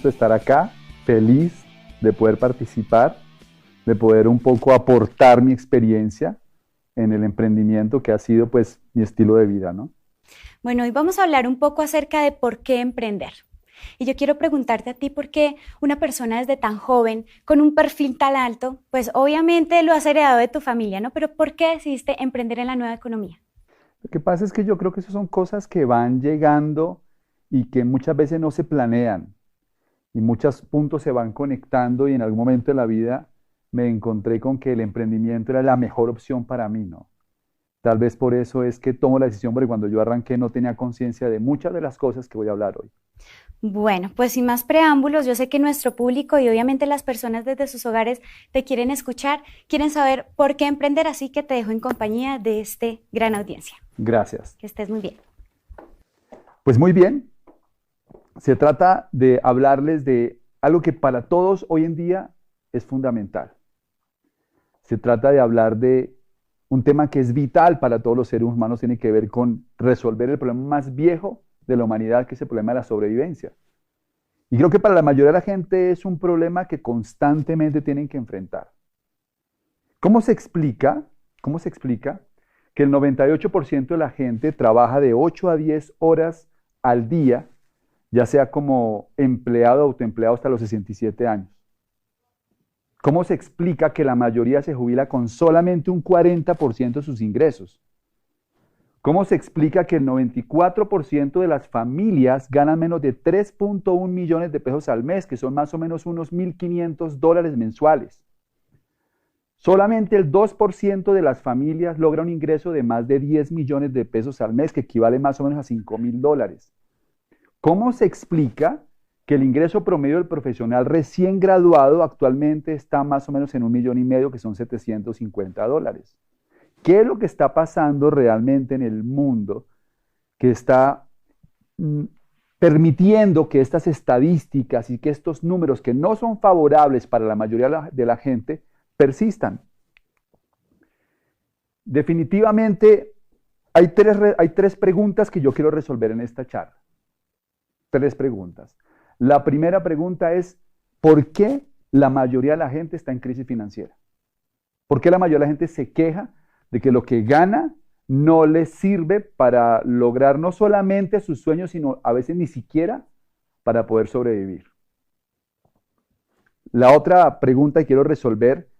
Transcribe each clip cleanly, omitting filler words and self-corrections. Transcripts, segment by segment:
de estar acá, feliz de poder participar, de poder un poco aportar mi experiencia en el emprendimiento que ha sido pues mi estilo de vida, ¿no? Bueno, hoy vamos a hablar un poco acerca de por qué emprender. Y yo quiero preguntarte a ti por qué una persona desde tan joven, con un perfil tan alto, pues obviamente lo has heredado de tu familia, ¿no? Pero ¿por qué decidiste emprender en la nueva economía? Lo que pasa es que yo creo que esas son cosas que van llegando y que muchas veces no se planean y muchos puntos se van conectando y en algún momento de la vida me encontré con que el emprendimiento era la mejor opción para mí, ¿no? Tal vez por eso es que tomo la decisión, porque cuando yo arranqué no tenía conciencia de muchas de las cosas que voy a hablar hoy. Bueno, pues sin más preámbulos, yo sé que nuestro público y obviamente las personas desde sus hogares te quieren escuchar, quieren saber por qué emprender, así que te dejo en compañía de este gran audiencia. Gracias. Que estés muy bien. Pues muy bien, se trata de hablarles de algo que para todos hoy en día es fundamental. Se trata de hablar de un tema que es vital para todos los seres humanos, tiene que ver con resolver el problema más viejo de la humanidad, que es el problema de la sobrevivencia. Y creo que para la mayoría de la gente es un problema que constantemente tienen que enfrentar. ¿Cómo se explica? ¿Cómo se explica que el 98% de la gente trabaja de 8 a 10 horas al día, ya sea como empleado o autoempleado hasta los 67 años? ¿Cómo se explica que la mayoría se jubila con solamente un 40% de sus ingresos? ¿Cómo se explica que el 94% de las familias ganan menos de 3.1 millones de pesos al mes, que son más o menos unos $1.500 mensuales? Solamente el 2% de las familias logra un ingreso de más de 10 millones de pesos al mes, que equivale más o menos a $5.000. ¿Cómo se explica que el ingreso promedio del profesional recién graduado actualmente está más o menos en 1,5 millones, que son $750? ¿Qué es lo que está pasando realmente en el mundo que está permitiendo que estas estadísticas y que estos números que no son favorables para la mayoría de la gente persistan? Definitivamente hay tres preguntas que yo quiero resolver en esta charla. Tres preguntas. La primera pregunta es, ¿por qué la mayoría de la gente está en crisis financiera? ¿Por qué la mayoría de la gente se queja de que lo que gana no les sirve para lograr no solamente sus sueños, sino a veces ni siquiera para poder sobrevivir? La otra pregunta que quiero resolver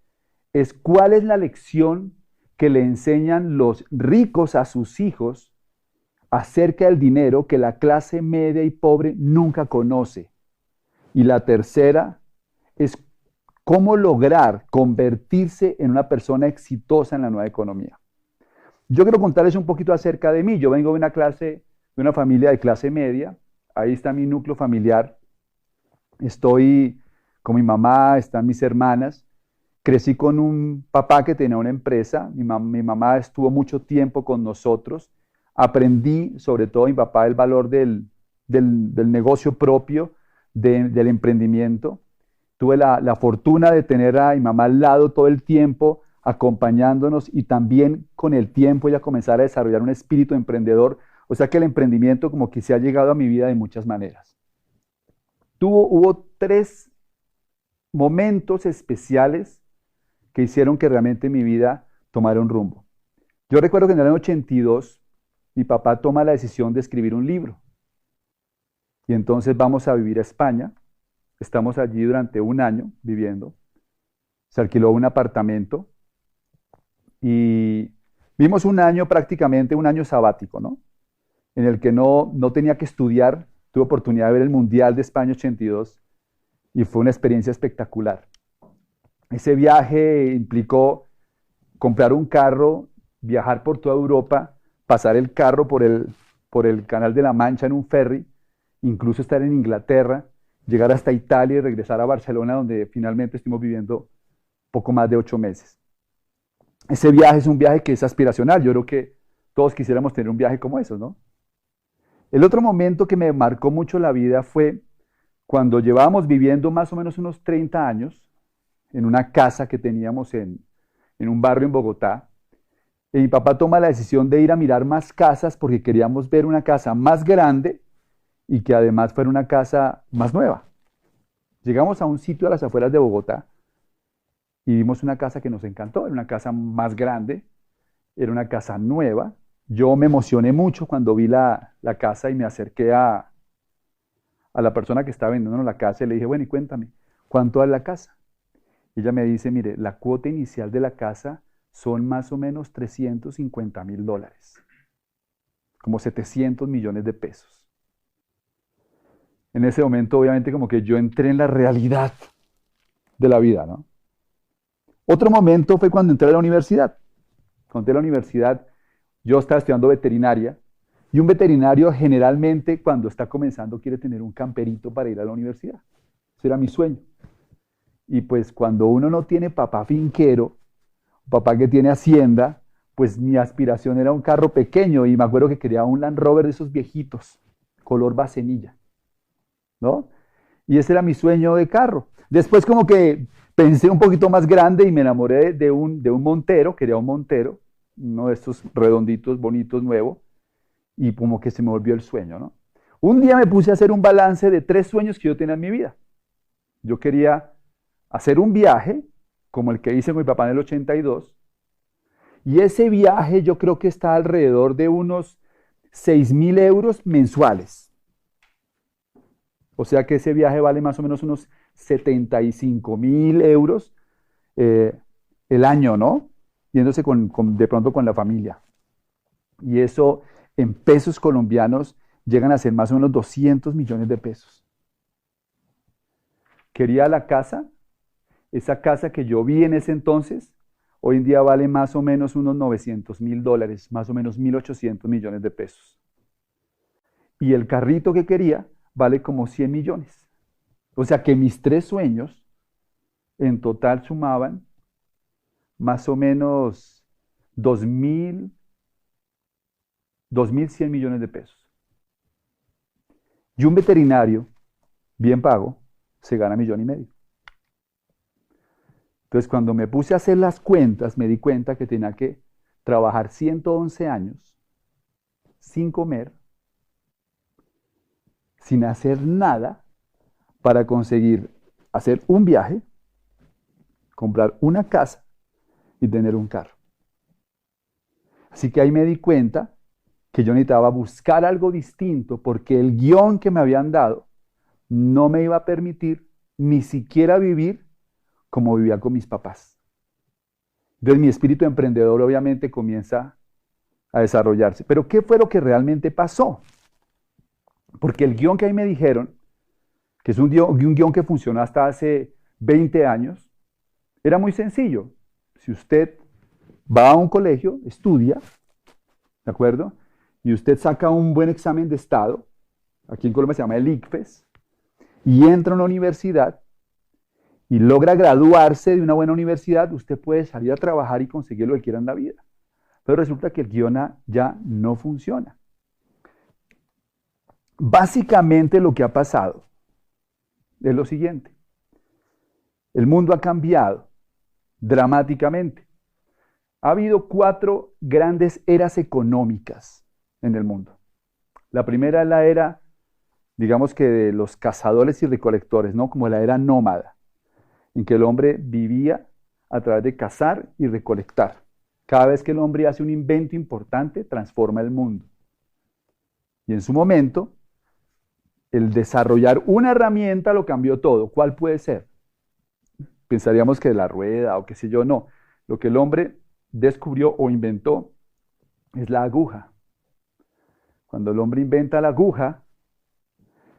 es, ¿cuál es la lección que le enseñan los ricos a sus hijos acerca del dinero que la clase media y pobre nunca conoce? Y la tercera es, ¿cómo lograr convertirse en una persona exitosa en la nueva economía? Yo quiero contarles un poquito acerca de mí. Yo vengo de una familia de clase media. Ahí está mi núcleo familiar. Estoy con mi mamá, están mis hermanas. Crecí con un papá que tenía una empresa. Mi mamá estuvo mucho tiempo con nosotros. Aprendí, sobre todo mi papá, el valor del negocio propio, del emprendimiento. Tuve la fortuna de tener a mi mamá al lado todo el tiempo, acompañándonos, y también con el tiempo ella comenzar a desarrollar un espíritu emprendedor. O sea que el emprendimiento como que se ha llegado a mi vida de muchas maneras. Hubo tres momentos especiales que hicieron que realmente mi vida tomara un rumbo. Yo recuerdo que en el año 82 mi papá toma la decisión de escribir un libro. Y entonces vamos a vivir a España. Estamos allí durante un año viviendo. Se alquiló un apartamento y vimos un año, prácticamente un año sabático, ¿no? En el que no tenía que estudiar. Tuve oportunidad de ver el Mundial de España 82 y fue una experiencia espectacular. Ese viaje implicó comprar un carro, viajar por toda Europa, pasar el carro por el Canal de la Mancha en un ferry, incluso estar en Inglaterra, llegar hasta Italia y regresar a Barcelona, donde finalmente estuvimos viviendo poco más de 8 meses. Ese viaje es un viaje que es aspiracional. Yo creo que todos quisiéramos tener un viaje como esos, ¿no? El otro momento que me marcó mucho la vida fue cuando llevábamos viviendo más o menos unos 30 años en una casa que teníamos en un barrio en Bogotá. Y mi papá toma la decisión de ir a mirar más casas porque queríamos ver una casa más grande y que además fuera una casa más nueva. Llegamos a un sitio a las afueras de Bogotá y vimos una casa que nos encantó, era una casa más grande, era una casa nueva. Yo me emocioné mucho cuando vi la casa y me acerqué a la persona que estaba vendiendo la casa y le dije, bueno, y cuéntame, ¿cuánto es la casa? Y ella me dice, mire, la cuota inicial de la casa son más o menos $350.000, como 700 millones de pesos. En ese momento, obviamente, como que yo entré en la realidad de la vida, ¿no? Otro momento fue cuando entré a la universidad. Cuando entré a la universidad, yo estaba estudiando veterinaria y un veterinario generalmente cuando está comenzando quiere tener un camperito para ir a la universidad. Ese era mi sueño. Y pues cuando uno no tiene papá finquero, papá que tiene hacienda, pues mi aspiración era un carro pequeño y me acuerdo que quería un Land Rover de esos viejitos, color bacenilla, ¿no? Y ese era mi sueño de carro. Después como que pensé un poquito más grande y me enamoré de un Montero, quería un Montero, uno de estos redonditos, bonitos, nuevo, y como que se me volvió el sueño, ¿no? Un día me puse a hacer un balance de 3 sueños que yo tenía en mi vida. Yo quería hacer un viaje, como el que hice con mi papá en el 82, y ese viaje yo creo que está alrededor de unos 6.000 euros mensuales. O sea que ese viaje vale más o menos unos 75.000 euros el año, ¿no? Yéndose de pronto con la familia. Y eso en pesos colombianos llegan a ser más o menos 200 millones de pesos. Quería la casa, esa casa que yo vi en ese entonces, hoy en día vale más o menos unos $900.000, más o menos 1.800 millones de pesos. Y el carrito que quería vale como 100 millones. O sea que mis 3 sueños en total sumaban más o menos 2.100 millones de pesos. Y un veterinario bien pago se gana 1,5 millones. Entonces, cuando me puse a hacer las cuentas, me di cuenta que tenía que trabajar 111 años sin comer, sin hacer nada, para conseguir hacer un viaje, comprar una casa y tener un carro. Así que ahí me di cuenta que yo necesitaba buscar algo distinto porque el guión que me habían dado no me iba a permitir ni siquiera vivir como vivía con mis papás. Entonces mi espíritu emprendedor obviamente comienza a desarrollarse. Pero ¿qué fue lo que realmente pasó? Porque el guión que ahí me dijeron, que es un guión que funcionó hasta hace 20 años, era muy sencillo. Si usted va a un colegio, estudia, ¿de acuerdo? Y usted saca un buen examen de estado, aquí en Colombia se llama el ICFES, y entra a una universidad y logra graduarse de una buena universidad, usted puede salir a trabajar y conseguir lo que quiera en la vida. Pero resulta que el guión ya no funciona. Básicamente lo que ha pasado es lo siguiente. El mundo ha cambiado dramáticamente. Ha habido 4 grandes eras económicas en el mundo. La primera es la era, digamos que de los cazadores y recolectores, ¿no? Como la era nómada, en que el hombre vivía a través de cazar y recolectar. Cada vez que el hombre hace un invento importante, transforma el mundo. Y en su momento, el desarrollar una herramienta lo cambió todo. ¿Cuál puede ser? Pensaríamos que la rueda o qué sé yo, no. Lo que el hombre descubrió o inventó es la aguja. Cuando el hombre inventa la aguja,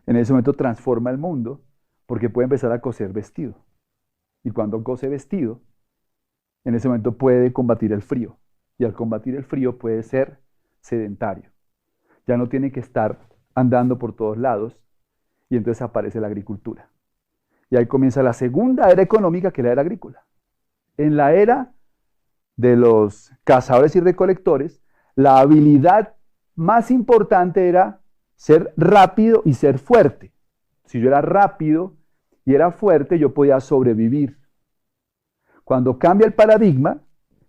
en ese momento transforma el mundo porque puede empezar a coser vestido. Y cuando cose vestido, en ese momento puede combatir el frío. Y al combatir el frío puede ser sedentario. Ya no tiene que estar andando por todos lados y entonces aparece la agricultura. Y ahí comienza la segunda era económica, que es la era agrícola. En la era de los cazadores y recolectores, la habilidad más importante era ser rápido y ser fuerte. Si yo era rápido y era fuerte, yo podía sobrevivir. Cuando cambia el paradigma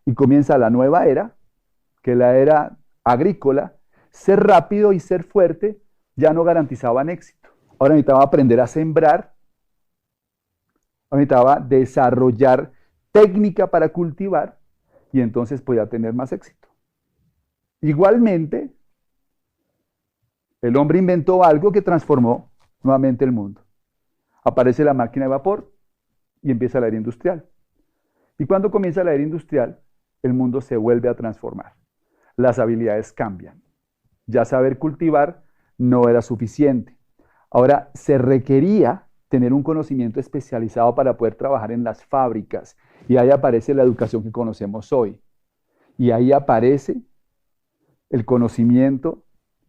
y comienza la nueva era, que es la era agrícola, ser rápido y ser fuerte ya no garantizaban éxito. Ahora necesitaba aprender a sembrar necesitaba desarrollar técnica para cultivar y entonces podía tener más éxito. Igualmente, el hombre inventó algo que transformó nuevamente el mundo. Aparece la máquina de vapor y empieza la era industrial. Y cuando comienza la era industrial, el mundo se vuelve a transformar. Las habilidades cambian. Ya saber cultivar no era suficiente. Ahora se requería tener un conocimiento especializado para poder trabajar en las fábricas. Y ahí aparece la educación que conocemos hoy. Y ahí aparece el conocimiento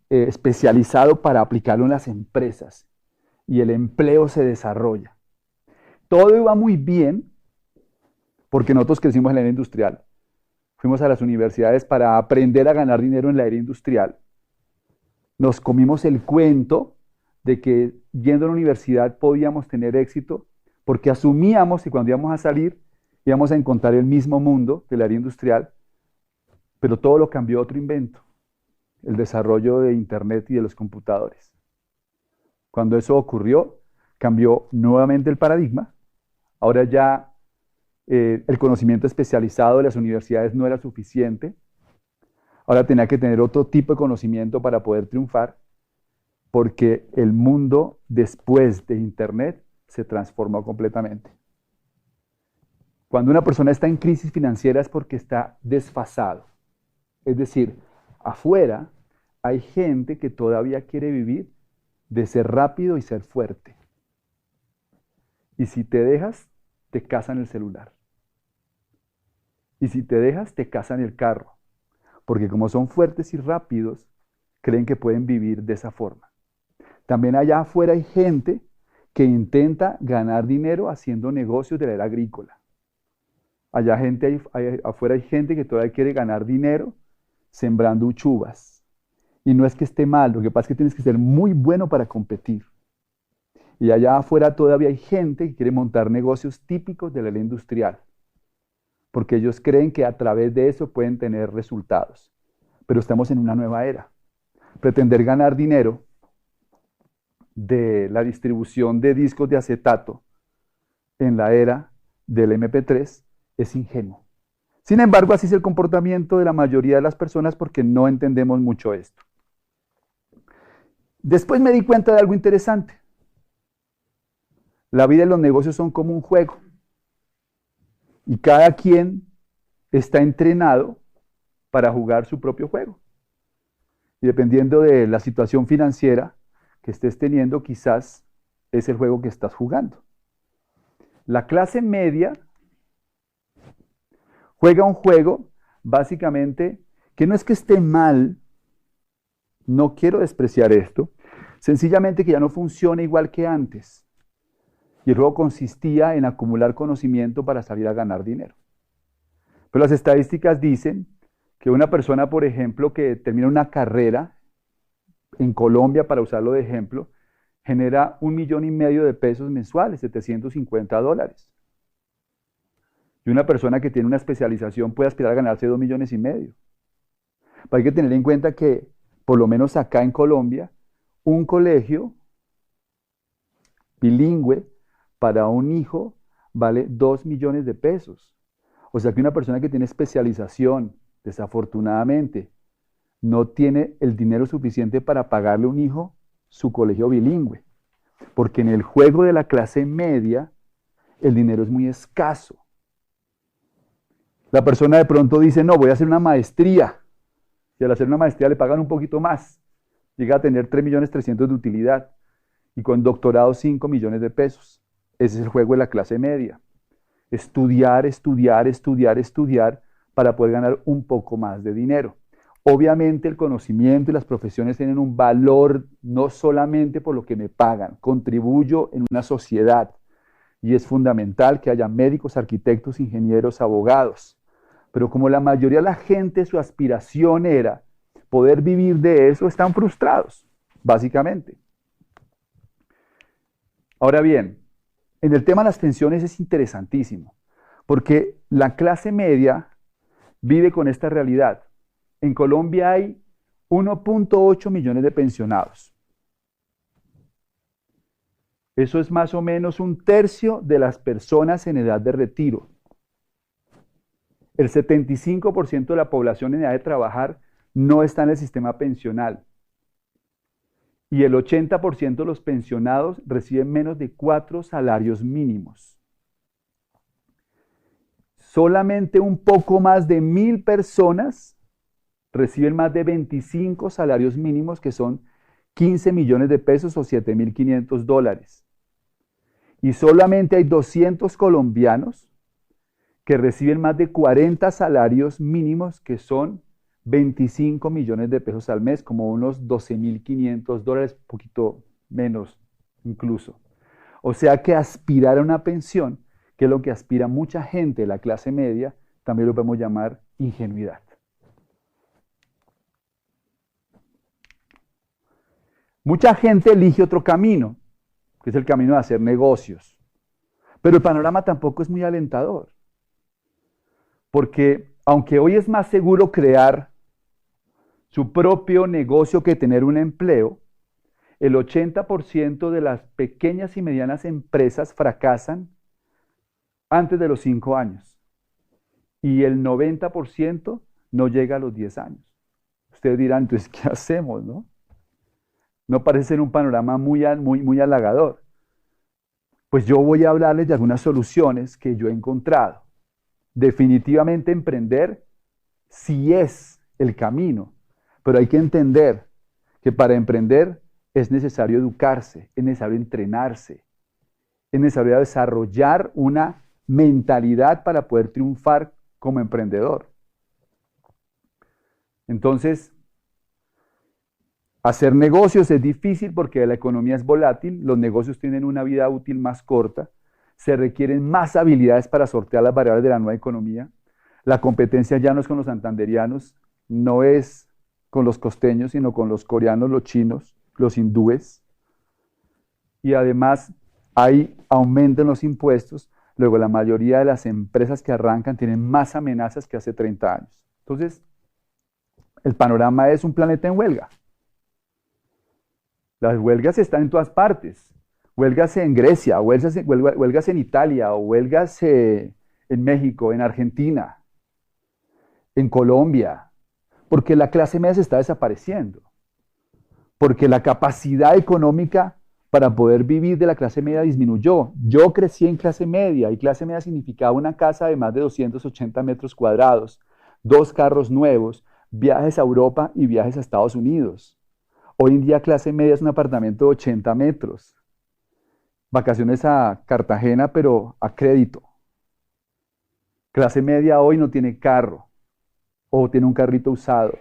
especializado para aplicarlo en las empresas. Y el empleo se desarrolla. Todo iba muy bien porque nosotros crecimos en la era industrial. Fuimos a las universidades para aprender a ganar dinero en la era industrial. Nos comimos el cuento de que yendo a la universidad podíamos tener éxito porque asumíamos que cuando íbamos a salir íbamos a encontrar el mismo mundo de la era industrial, pero todo lo cambió otro invento, el desarrollo de Internet y de los computadores. Cuando eso ocurrió, cambió nuevamente el paradigma. Ahora ya el conocimiento especializado de las universidades no era suficiente. Ahora tenía que tener otro tipo de conocimiento para poder triunfar, porque el mundo después de Internet se transformó completamente. Cuando una persona está en crisis financiera es porque está desfasado. Es decir, afuera hay gente que todavía quiere vivir de ser rápido y ser fuerte. Y si te dejas, te casan el celular. Y si te dejas, te casan el carro. Porque como son fuertes y rápidos, creen que pueden vivir de esa forma. También allá afuera hay gente que intenta ganar dinero haciendo negocios de la era agrícola. Allá afuera hay gente que todavía quiere ganar dinero sembrando uchuvas. Y no es que esté mal, lo que pasa es que tienes que ser muy bueno para competir. Y allá afuera todavía hay gente que quiere montar negocios típicos de la era industrial, porque ellos creen que a través de eso pueden tener resultados. Pero estamos en una nueva era. Pretender ganar dinero de la distribución de discos de acetato en la era del MP3 es ingenuo. Sin embargo, así es el comportamiento de la mayoría de las personas porque no entendemos mucho esto. Después me di cuenta de algo interesante. La vida y los negocios son como un juego. Y cada quien está entrenado para jugar su propio juego. Y dependiendo de la situación financiera que estés teniendo, quizás es el juego que estás jugando. La clase media juega un juego, básicamente, que no es que esté mal, no quiero despreciar esto, sencillamente que ya no funciona igual que antes. Y el juego consistía en acumular conocimiento para salir a ganar dinero. Pero las estadísticas dicen que una persona, por ejemplo, que termina una carrera en Colombia, para usarlo de ejemplo, genera $1,5 millones de pesos mensuales, $750. Y una persona que tiene una especialización puede aspirar a ganarse $2,5 millones. Pero hay que tener en cuenta que, por lo menos acá en Colombia, un colegio bilingüe para un hijo vale $2 millones de pesos. O sea que una persona que tiene especialización, desafortunadamente, no tiene el dinero suficiente para pagarle a un hijo su colegio bilingüe. Porque en el juego de la clase media, el dinero es muy escaso. La persona de pronto dice, no, voy a hacer una maestría. Y al hacer una maestría le pagan un poquito más. Llega a tener 3,3 millones de utilidad. Y con doctorado 5 millones de pesos. Ese es el juego de la clase media. Estudiar, estudiar, estudiar, estudiar para poder ganar un poco más de dinero. Obviamente el conocimiento y las profesiones tienen un valor no solamente por lo que me pagan. Contribuyo en una sociedad. Y es fundamental que haya médicos, arquitectos, ingenieros, abogados. Pero como la mayoría de la gente, su aspiración era poder vivir de eso, están frustrados, básicamente. Ahora bien, en el tema de las pensiones es interesantísimo, porque la clase media vive con esta realidad. En Colombia hay 1,8 millones de pensionados. Eso es más o menos un tercio de las personas en edad de retiro. El 75% de la población en edad de trabajar no está en el sistema pensional. Y el 80% de los pensionados reciben menos de 4 salarios mínimos. Solamente un poco más de 1.000 personas reciben más de 25 salarios mínimos, que son 15 millones de pesos o $7.500. Y solamente hay 200 colombianos que reciben más de 40 salarios mínimos, que son 25 millones de pesos al mes, como unos $12.500, un poquito menos incluso. O sea que aspirar a una pensión, que es lo que aspira mucha gente de la clase media, también lo podemos llamar ingenuidad. Mucha gente elige otro camino, que es el camino de hacer negocios. Pero el panorama tampoco es muy alentador. Porque aunque hoy es más seguro crear su propio negocio que tener un empleo, el 80% de las pequeñas y medianas empresas fracasan antes de los 5 años. Y el 90% no llega a los 10 años. Ustedes dirán, entonces, ¿qué hacemos, no? No parece ser un panorama muy halagador. Pues yo voy a hablarles de algunas soluciones que yo he encontrado. Definitivamente emprender sí es el camino, pero hay que entender que para emprender es necesario educarse, es necesario entrenarse, es necesario desarrollar una mentalidad para poder triunfar como emprendedor. Entonces, hacer negocios es difícil porque la economía es volátil, los negocios tienen una vida útil más corta, se requieren más habilidades para sortear las variables de la nueva economía. La competencia ya no es con los santanderianos, no es con los costeños, sino con los coreanos, los chinos, los hindúes. Y además hay aumento en los impuestos. Luego la mayoría de las empresas que arrancan tienen más amenazas que hace 30 años. Entonces, el panorama es un planeta en huelga. Las huelgas están en todas partes. Huelgas en Grecia, huelgas en Italia, o huelgas en México, en Argentina, en Colombia, porque la clase media se está desapareciendo, porque la capacidad económica para poder vivir de la clase media disminuyó. Yo crecí en clase media, y clase media significaba una casa de más de 280 metros cuadrados, 2 carros nuevos, viajes a Europa y viajes a Estados Unidos. Hoy en día clase media es un apartamento de 80 metros. Vacaciones a Cartagena, pero a crédito. Clase media hoy no tiene carro o tiene un carrito usado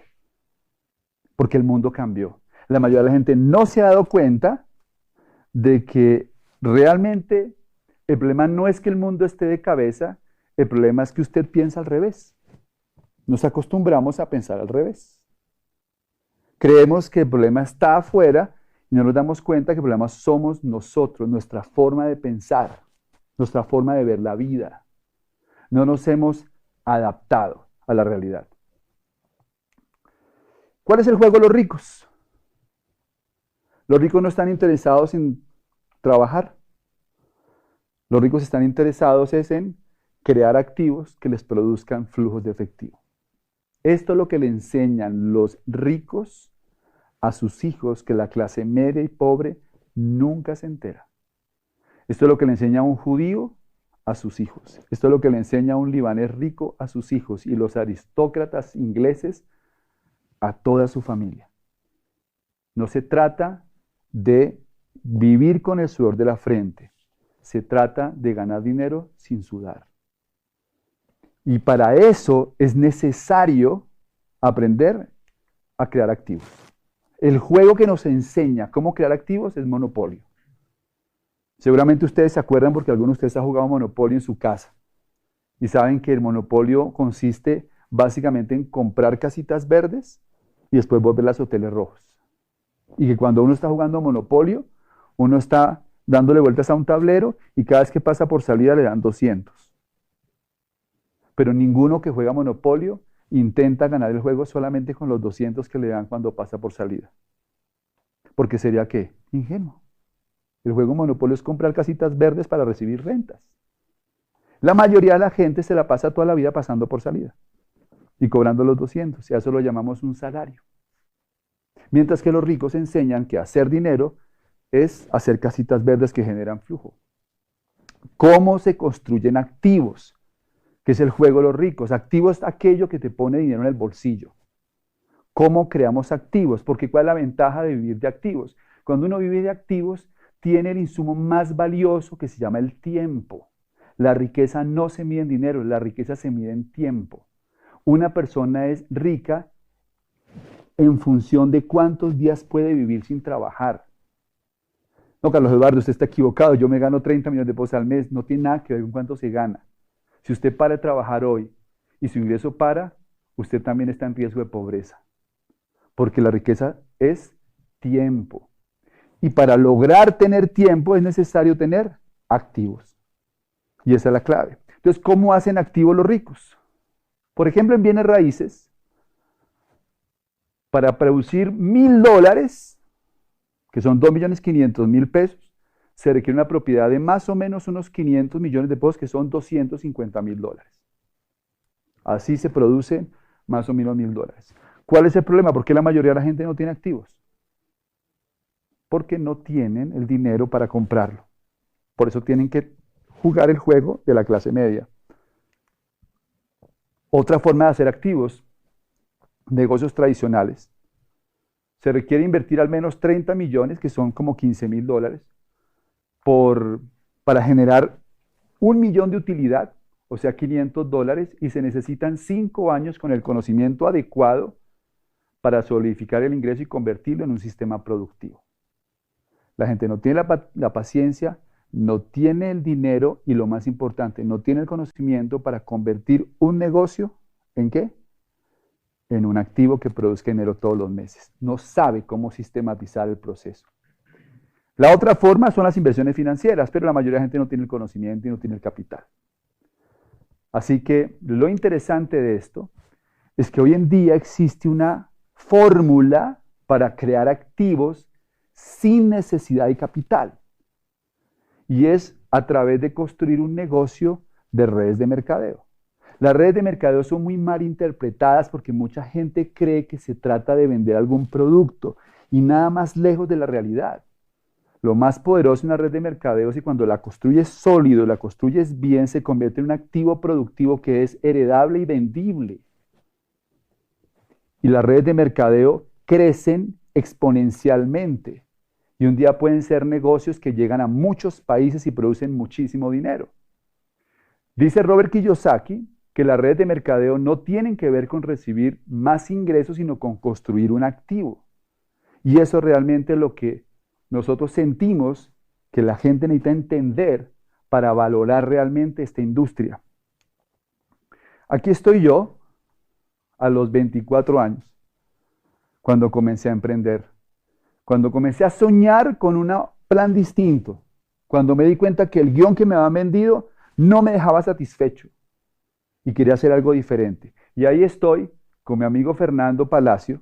porque el mundo cambió. La mayoría de la gente no se ha dado cuenta de que realmente el problema no es que el mundo esté de cabeza, el problema es que usted piensa al revés. Nos acostumbramos a pensar al revés. Creemos que el problema está afuera y no nos damos cuenta que el problema somos nosotros, nuestra forma de pensar, nuestra forma de ver la vida. No nos hemos adaptado a la realidad. ¿Cuál es el juego de los ricos? Los ricos no están interesados en trabajar. Los ricos están interesados en crear activos que les produzcan flujos de efectivo. Esto es lo que le enseñan los ricos a sus hijos, que la clase media y pobre nunca se entera. Esto es lo que le enseña a un judío a sus hijos. Esto es lo que le enseña a un libanés rico a sus hijos y los aristócratas ingleses a toda su familia. No se trata de vivir con el sudor de la frente. Se trata de ganar dinero sin sudar. Y para eso es necesario aprender a crear activos. El juego que nos enseña cómo crear activos es Monopolio. Seguramente ustedes se acuerdan porque algunos de ustedes han jugado Monopolio en su casa. Y saben que el Monopolio consiste básicamente en comprar casitas verdes y después volverlas hoteles rojos. Y que cuando uno está jugando Monopolio, uno está dándole vueltas a un tablero y cada vez que pasa por salida le dan 200. Pero ninguno que juega Monopolio intenta ganar el juego solamente con los 200 que le dan cuando pasa por salida. Porque sería ¿qué? Ingenuo. El juego Monopolio es comprar casitas verdes para recibir rentas. La mayoría de la gente se la pasa toda la vida pasando por salida y cobrando los 200, y a eso lo llamamos un salario. Mientras que los ricos enseñan que hacer dinero es hacer casitas verdes que generan flujo. ¿Cómo se construyen activos? Que es el juego de los ricos. Activos es aquello que te pone dinero en el bolsillo. ¿Cómo creamos activos? Porque ¿cuál es la ventaja de vivir de activos? Cuando uno vive de activos, tiene el insumo más valioso que se llama el tiempo. La riqueza no se mide en dinero, la riqueza se mide en tiempo. Una persona es rica en función de cuántos días puede vivir sin trabajar. No, Carlos Eduardo, usted está equivocado. Yo me gano 30 millones de pesos al mes. No tiene nada que ver con cuánto se gana. Si usted para de trabajar hoy y su ingreso para, usted también está en riesgo de pobreza. Porque la riqueza es tiempo. Y para lograr tener tiempo es necesario tener activos. Y esa es la clave. Entonces, ¿cómo hacen activos los ricos? Por ejemplo, en bienes raíces, para producir $1.000, que son 2.500.000 pesos, se requiere una propiedad de más o menos unos 500 millones de pesos, que son $250.000. Así se producen más o menos $1.000. ¿Cuál es el problema? ¿Por qué la mayoría de la gente no tiene activos? Porque no tienen el dinero para comprarlo. Por eso tienen que jugar el juego de la clase media. Otra forma de hacer activos, negocios tradicionales. Se requiere invertir al menos 30 millones, que son como $15.000, para generar 1 millón de utilidad, o sea, $500, y se necesitan 5 años con el conocimiento adecuado para solidificar el ingreso y convertirlo en un sistema productivo. La gente no tiene la paciencia, no tiene el dinero y, lo más importante, no tiene el conocimiento para convertir un negocio ¿en qué? En un activo que produzca dinero todos los meses. No sabe cómo sistematizar el proceso. La otra forma son las inversiones financieras, pero la mayoría de la gente no tiene el conocimiento y no tiene el capital. Así que lo interesante de esto es que hoy en día existe una fórmula para crear activos sin necesidad de capital. Y es a través de construir un negocio de redes de mercadeo. Las redes de mercadeo son muy mal interpretadas porque mucha gente cree que se trata de vender algún producto y nada más lejos de la realidad. Lo más poderoso en una red de mercadeo es que cuando la construyes sólido, la construyes bien, se convierte en un activo productivo que es heredable y vendible. Y las redes de mercadeo crecen exponencialmente. Y un día pueden ser negocios que llegan a muchos países y producen muchísimo dinero. Dice Robert Kiyosaki que las redes de mercadeo no tienen que ver con recibir más ingresos, sino con construir un activo. Y eso realmente es lo que nosotros sentimos que la gente necesita entender para valorar realmente esta industria. Aquí estoy yo, a los 24 años, cuando comencé a emprender. Cuando comencé a soñar con un plan distinto, cuando me di cuenta que el guión que me habían vendido no me dejaba satisfecho y quería hacer algo diferente. Y ahí estoy con mi amigo Fernando Palacio,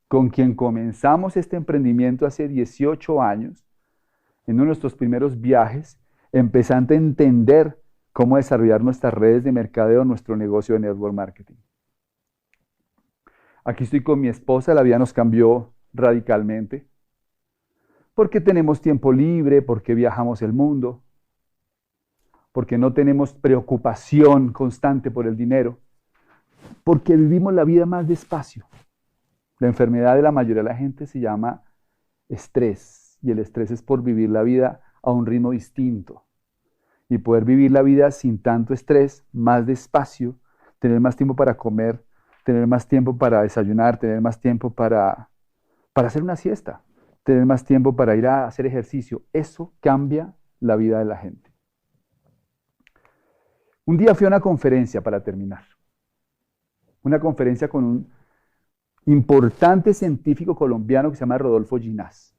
con quien comenzamos este emprendimiento hace 18 años, en uno de nuestros primeros viajes, empezando a entender cómo desarrollar nuestras redes de mercadeo, nuestro negocio de network marketing. Aquí estoy con mi esposa, la vida nos cambió radicalmente, porque tenemos tiempo libre, porque viajamos el mundo, porque no tenemos preocupación constante por el dinero, porque vivimos la vida más despacio. La enfermedad de la mayoría de la gente se llama estrés, y el estrés es por vivir la vida a un ritmo distinto. Y poder vivir la vida sin tanto estrés, más despacio, tener más tiempo para comer, tener más tiempo para desayunar, tener más tiempo para hacer una siesta, tener más tiempo para ir a hacer ejercicio. Eso cambia la vida de la gente. Un día fui a una conferencia para terminar. Una conferencia con un importante científico colombiano que se llama Rodolfo Ginás.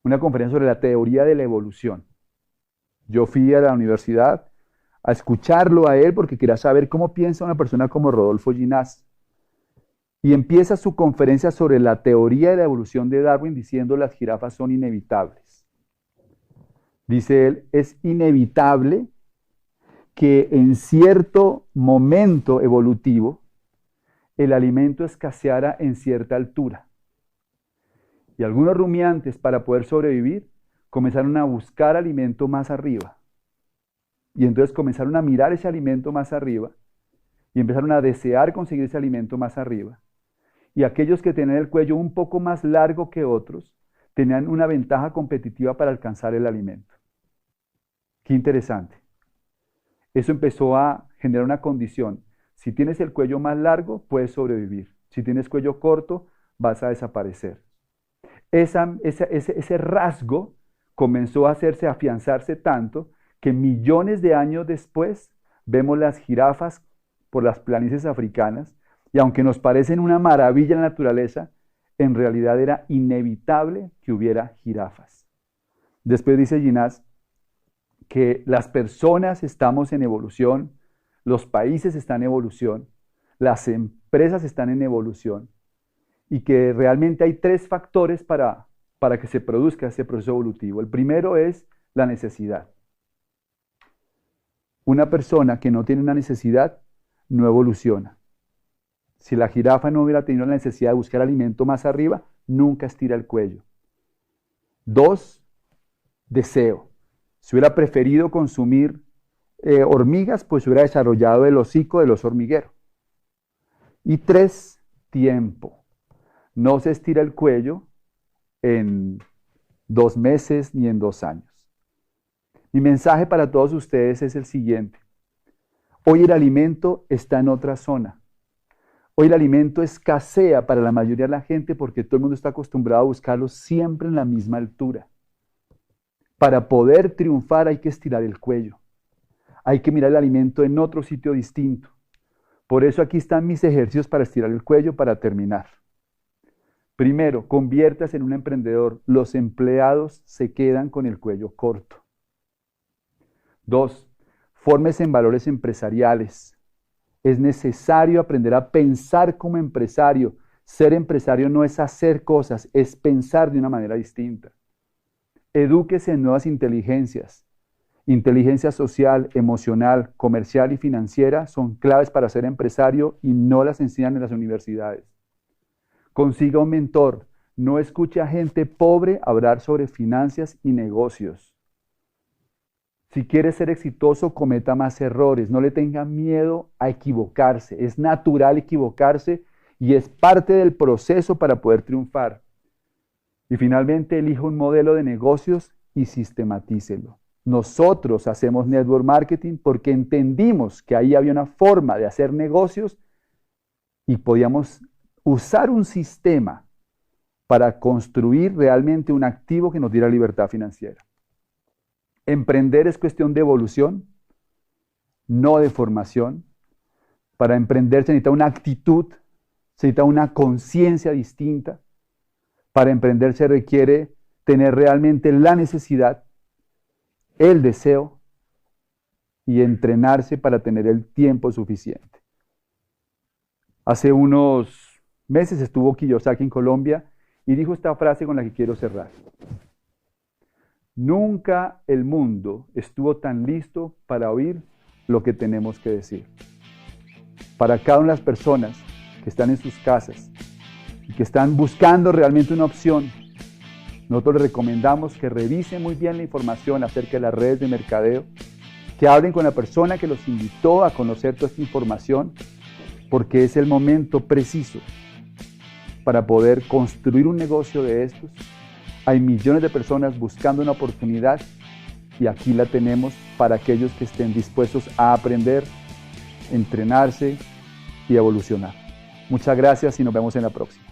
Una conferencia sobre la teoría de la evolución. Yo fui a la universidad a escucharlo a él porque quería saber cómo piensa una persona como Rodolfo Ginás. Y empieza su conferencia sobre la teoría de la evolución de Darwin diciendo las jirafas son inevitables. Dice él, es inevitable que en cierto momento evolutivo el alimento escaseara en cierta altura. Y algunos rumiantes, para poder sobrevivir, comenzaron a buscar alimento más arriba. Y entonces comenzaron a mirar ese alimento más arriba y empezaron a desear conseguir ese alimento más arriba. Y aquellos que tenían el cuello un poco más largo que otros, tenían una ventaja competitiva para alcanzar el alimento. Qué interesante. Eso empezó a generar una condición. Si tienes el cuello más largo, puedes sobrevivir. Si tienes cuello corto, vas a desaparecer. Ese rasgo comenzó a afianzarse tanto que millones de años después vemos las jirafas por las planicies africanas y aunque nos parecen una maravilla en la naturaleza, en realidad era inevitable que hubiera jirafas. Después dice Ginás que las personas estamos en evolución, los países están en evolución, las empresas están en evolución y que realmente hay 3 factores para que se produzca ese proceso evolutivo. El primero es la necesidad. Una persona que no tiene una necesidad no evoluciona. Si la jirafa no hubiera tenido la necesidad de buscar alimento más arriba, nunca estira el cuello. 2, deseo. Si hubiera preferido consumir hormigas, pues hubiera desarrollado el hocico del oso hormiguero. Y 3, tiempo. No se estira el cuello en 2 meses ni en 2 años. Mi mensaje para todos ustedes es el siguiente. Hoy el alimento está en otra zona. Hoy el alimento escasea para la mayoría de la gente porque todo el mundo está acostumbrado a buscarlo siempre en la misma altura. Para poder triunfar hay que estirar el cuello. Hay que mirar el alimento en otro sitio distinto. Por eso aquí están mis ejercicios para estirar el cuello para terminar. Primero, conviértase en un emprendedor. Los empleados se quedan con el cuello corto. 2, fórmese en valores empresariales. Es necesario aprender a pensar como empresario. Ser empresario no es hacer cosas, es pensar de una manera distinta. Edúquese en nuevas inteligencias. Inteligencia social, emocional, comercial y financiera son claves para ser empresario y no las enseñan en las universidades. Consiga un mentor. No escuche a gente pobre hablar sobre finanzas y negocios. Si quiere ser exitoso, cometa más errores. No le tenga miedo a equivocarse. Es natural equivocarse y es parte del proceso para poder triunfar. Y finalmente, elija un modelo de negocios y sistematícelo. Nosotros hacemos network marketing porque entendimos que ahí había una forma de hacer negocios y podíamos usar un sistema para construir realmente un activo que nos diera libertad financiera. Emprender es cuestión de evolución, no de formación. Para emprender se necesita una actitud, se necesita una conciencia distinta. Para emprender se requiere tener realmente la necesidad, el deseo y entrenarse para tener el tiempo suficiente. Hace unos meses estuvo Kiyosaki en Colombia y dijo esta frase con la que quiero cerrar. Nunca el mundo estuvo tan listo para oír lo que tenemos que decir. Para cada una de las personas que están en sus casas y que están buscando realmente una opción, nosotros les recomendamos que revisen muy bien la información acerca de las redes de mercadeo, que hablen con la persona que los invitó a conocer toda esta información, porque es el momento preciso para poder construir un negocio de estos. Hay millones de personas buscando una oportunidad y aquí la tenemos para aquellos que estén dispuestos a aprender, entrenarse y evolucionar. Muchas gracias y nos vemos en la próxima.